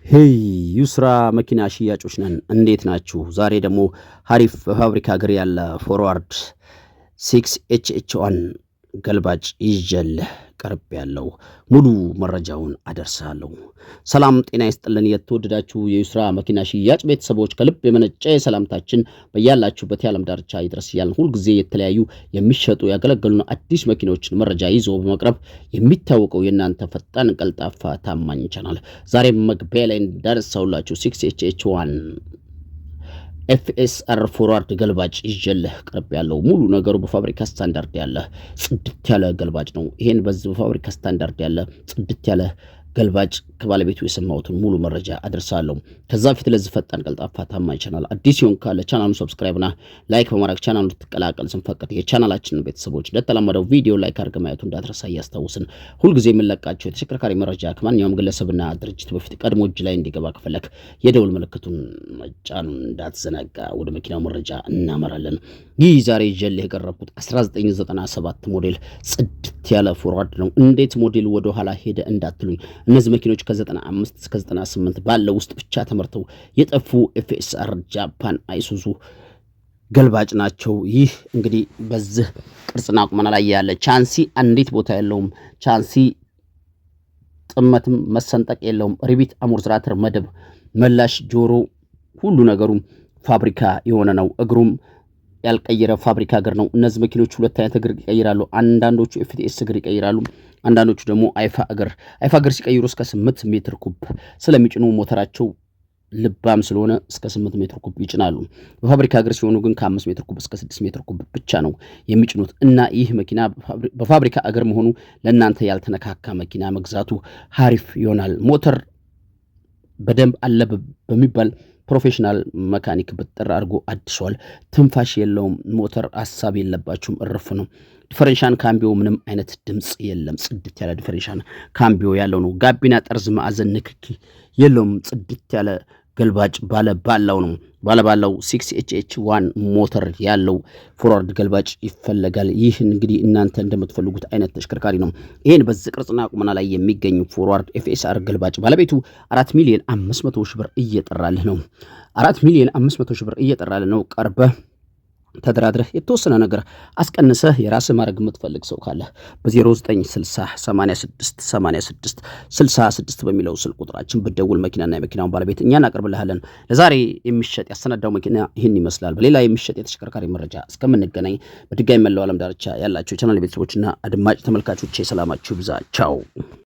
ሄይ ዩስራ መኪና ሽያጮች ነን። እንዴት ናችሁ? ዛሬ ደግሞ ሀሪፍ ፋብሪካ ሀገር ያለ ፎርዋርድ 6HH1 ገልባጭ ይዤልህ ቀርብ ያለው ሙሉ መረጃውን አደርሳለሁ። ሰላም ጤና ይስጥልን። የተወደዳችሁ የዩስራ መኪና ሽያጭ ቤተሰቦች ከልብ የመነጨ ሰላምታችን በያላችሁበት የዓለም ዳርቻ ይድረስ እያልን ሁል ጊዜ የተለያዩ የሚሸጡ ያገለገሉን አዲስ መኪኖችን መረጃ ይዞ በመቅረብ የሚታወቀው የእናንተ ፈጣን ቀልጣፋ ታማኝ ቻናል ዛሬም መግቢያ ላይ እንዳነሳሁላችሁ 6HH1 FSR ፎርዋርድ ገልባጭ ይዤልህ ቀርብ ያለው ሙሉ ነገሩ በፋብሪካ ስታንዳርድ ያለ ጽድት ያለ ገልባጭ ነው። ይሄን በዚህ በፋብሪካ ስታንዳርድ ያለ ጽድት ያለ ገልባጭ ከባለቤቱ የሰማሁትን ሙሉ መረጃ አደርሳለሁ። ከዛ ፊት ለዚህ ፈጣን ቀልጣፋ ታማኝ ቻናል አዲስ ይሁን ካለ ቻናሉን ሰብስክራይብ እና ላይክ በማድረግ ቻናሉን ተቀላቀል ስንፈቅድ የቻናላችንን ቤተሰቦች እንደተለመደው ቪዲዮ ላይክ አድርገህ ማየቱ እንዳትረሳ እያስታውስን ሁልጊዜ የምንለቃቸው የተሽከርካሪ መረጃ ከማንኛውም ግለሰብና ድርጅት በፊት ቀድሞ እጅ ላይ እንዲገባ ከፈለክ የደውል ምልክቱን መጫኑን እንዳትዘነጋ። ወደ መኪናው መረጃ እናመራለን። ይህ ዛሬ ይዤልህ የቀረብኩት 1997 ሞዴል ጽድት ያለ ፎርዋርድ ነው። እንዴት ሞዴል ወደ ኋላ ሄደ እንዳትሉኝ፣ እነዚህ መኪኖች ከ95 እስከ 98 ባለው ውስጥ ብቻ ተመርተው የጠፉ FSR ጃፓን አይሱዙ ገልባጭ ናቸው። ይህ እንግዲህ በዚህ ቅርጽና ቁመና ላይ ያለ ቻንሲ አንዲት ቦታ የለውም። ቻንሲ ጥመትም መሰንጠቅ የለውም። ሪቢት አሞርትራተር መደብ መላሽ ጆሮ ሁሉ ነገሩም ፋብሪካ የሆነ ነው። እግሩም ያልቀየረ ፋብሪካ እግር ነው። እነዚህ መኪኖች ሁለት አይነት እግር ይቀይራሉ። አንዳንዶቹ FTS እግር ይቀይራሉ፣ አንዳንዶቹ ደግሞ አይፋ እግር ሲቀይሩ እስከ 8 ሜትር ኩብ ስለሚጭኑ ሞተራቸው ልባም ስለሆነ እስከ 8 ሜትር ኩብ ይጭናሉ። በፋብሪካ እግር ሲሆኑ ግን ከ5 ሜትር ኩብ እስከ 6 ሜትር ኩብ ብቻ ነው የሚጭኑት። እና ይህ መኪና በፋብሪካ እግር መሆኑ ለእናንተ ያልተነካካ መኪና መግዛቱ ሀሪፍ ይሆናል። ሞተር በደንብ አለ በሚባል ፕሮፌሽናል መካኒክ ብጥር አድርጎ አድሷል። ትንፋሽ የለውም። ሞተር ሐሳብ የለባችሁም። እርፍ ነው። ዲፈረንሻል ካምቢዮ ምንም አይነት ድምጽ የለም። ጽድት ያለ ዲፈረንሻል ካምቢዮ ያለው ነው። ጋቢና ጠርዝ ማዕዘን ንክኪ የለውም። ጽድት ያለ ገልባጭ ባለባላው ነው። ባለባላው 6HH1 ሞተር ያለው ፎርዋርድ ገልባጭ ይፈለጋል። ይህ እንግዲህ እናንተ እንደምትፈልጉት አይነት ተሽከርካሪ ነው። ይሄን በዚህ ቅርጽና ቁመና ላይ የሚገኝ ፎርዋርድ FSR ገልባጭ ባለቤቱ 4,500,000 ብር እየጠራልህ ነው። 4,500,000 ብር እየጠራልህ ነው። ቀርበህ ተደራድረህ የተወሰነ ነገር አስቀንሰህ የራስህ ማድረግ የምትፈልግ ሰው ካለ በ0960868666 በሚለው ስልክ ቁጥራችን ብትደውል መኪናና የመኪናውን ባለቤት እኛ እናቀርብልሃለን። ለዛሬ የሚሸጥ ያሰናዳው መኪና ይህን ይመስላል። በሌላ የሚሸጥ የተሽከርካሪ መረጃ እስከምንገናኝ በድጋሚ መላው ዓለም ዳርቻ ያላችሁ የቻናል ቤተሰቦችና አድማጭ ተመልካቾች ሰላማችሁ ይብዛ። ቻው።